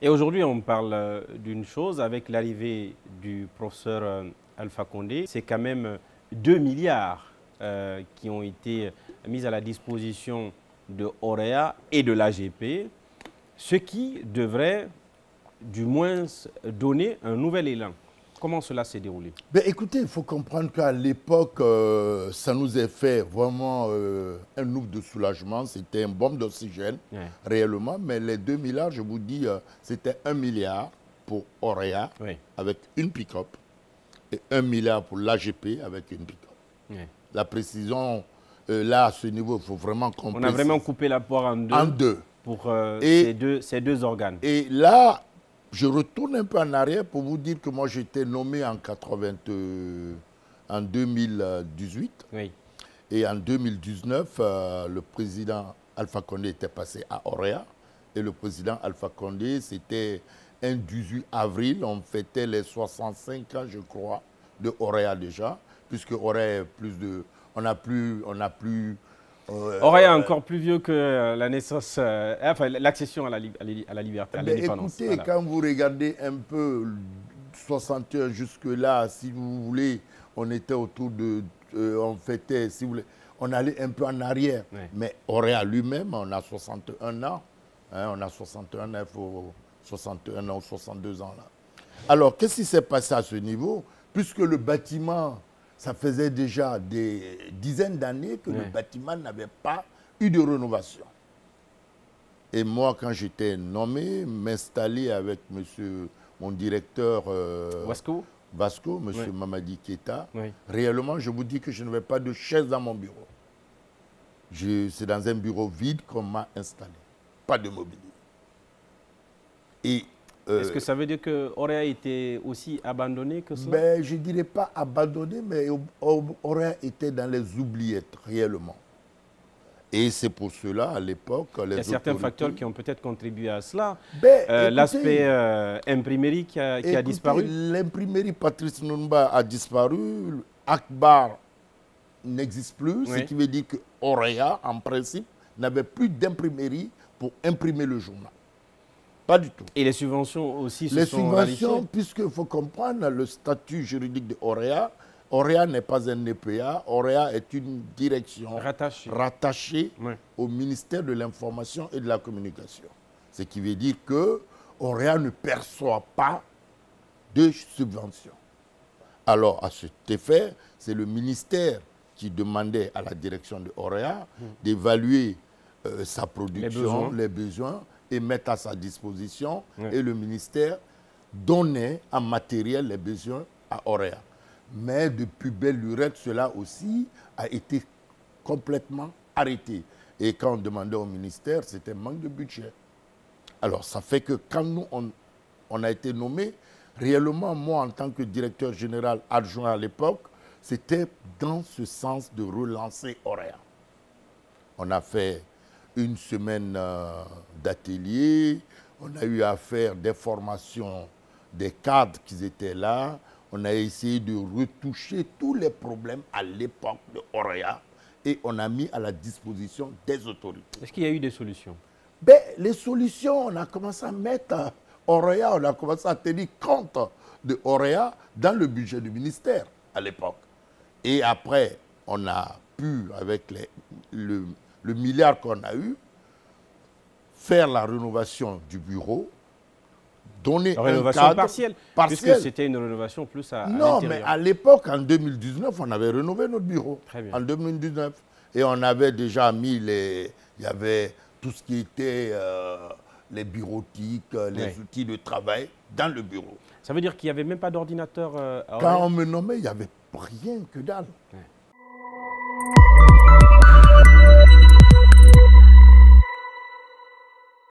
Et aujourd'hui, on parle d'une chose avec l'arrivée du professeur Alpha Condé. C'est quand même 2 milliards qui ont été mis à la disposition de Auréa et de l'AGP, ce qui devrait du moins donner un nouvel élan. Comment cela s'est déroulé? Ben, écoutez, il faut comprendre qu'à l'époque, ça nous a fait vraiment un ouf de soulagement. C'était une bombe d'oxygène, réellement. Mais les 2 milliards, je vous dis, c'était 1 milliard pour Auréa avec une pick-up et 1 milliard pour l'AGP avec une pick-up. La précision, là, à ce niveau, il faut vraiment qu'on On a vraiment coupé la poire en deux pour ces deux organes. Et là, je retourne un peu en arrière pour vous dire que moi, j'étais nommé en 2018. Oui. Et en 2019, le président Alpha Condé était passé à Auréa. Et le président Alpha Condé, c'était un 18 avril. On fêtait les 65 ans, je crois, de Auréa déjà. Puisque Auréa est plus de... On a plus Auréa est encore plus vieux que la naissance, enfin l'accession à la liberté, à l'indépendance. Écoutez, voilà. Quand vous regardez un peu 61 jusque-là, si vous voulez, on était autour de... on fêtait, si vous voulez, on allait un peu en arrière. Mais Auréa lui-même, on a 61 ans. Hein, on a 61 ans, il faut 61 ans ou 62 ans là. Alors, qu'est-ce qui s'est passé à ce niveau? Puisque le bâtiment... Ça faisait déjà des dizaines d'années que le bâtiment n'avait pas eu de rénovation. Et moi, quand j'étais nommé, m'installer avec mon directeur Vasco, M. Mamadi Keita, réellement, je vous dis que je n'avais pas de chaise dans mon bureau. C'est dans un bureau vide qu'on m'a installé. Pas de mobilier. Et est-ce que ça veut dire que Auréa était aussi abandonné que ça? Ben, je ne dirais pas abandonné, mais Auréa était dans les oubliettes, réellement. Et c'est pour cela, à l'époque, il y a certains facteurs qui ont peut-être contribué à cela. L'aspect imprimerie qui a disparu. L'imprimerie Patrice Lumumba a disparu. Akbar n'existe plus, ce qui veut dire que Auréa, en principe, n'avait plus d'imprimerie pour imprimer le journal. Pas du tout. Et les subventions aussi se sont Les subventions, puisqu'il faut comprendre le statut juridique de Auréa. Auréa n'est pas un EPA. Auréa est une direction rattachée au ministère de l'Information et de la Communication. Ce qui veut dire que Auréa ne perçoit pas de subventions. Alors, à cet effet, c'est le ministère qui demandait à la direction de Auréa d'évaluer sa production, les besoins, et mettre à sa disposition, et le ministère donnait en matériel les besoins à Auréa. Mais depuis belle lurette, cela aussi a été complètement arrêté. Et quand on demandait au ministère, c'était manque de budget. Alors ça fait que quand nous, on a été nommé, réellement, moi, en tant que directeur général adjoint à l'époque, c'était dans ce sens de relancer Auréa. On a fait une semaine d'atelier, on a eu à faire des formations des cadres qui étaient là, on a essayé de retoucher tous les problèmes à l'époque de Auréa et on a mis à la disposition des autorités. Est-ce qu'il y a eu des solutions? Ben, les solutions, on a commencé à mettre Auréa, on a commencé à tenir compte de Auréa dans le budget du ministère à l'époque. Et après, on a pu, avec le milliard qu'on a eu, faire la rénovation du bureau, donner un cadre partielle, puisque c'était une rénovation plus à l'intérieur. Non, mais à l'époque, en 2019, on avait rénové notre bureau. Très bien. En 2019. Et on avait déjà mis il y avait tout ce qui était les bureautiques, les outils de travail dans le bureau. Ça veut dire qu'il n'y avait même pas d'ordinateur Quand on me nommait, il n'y avait rien que dalle.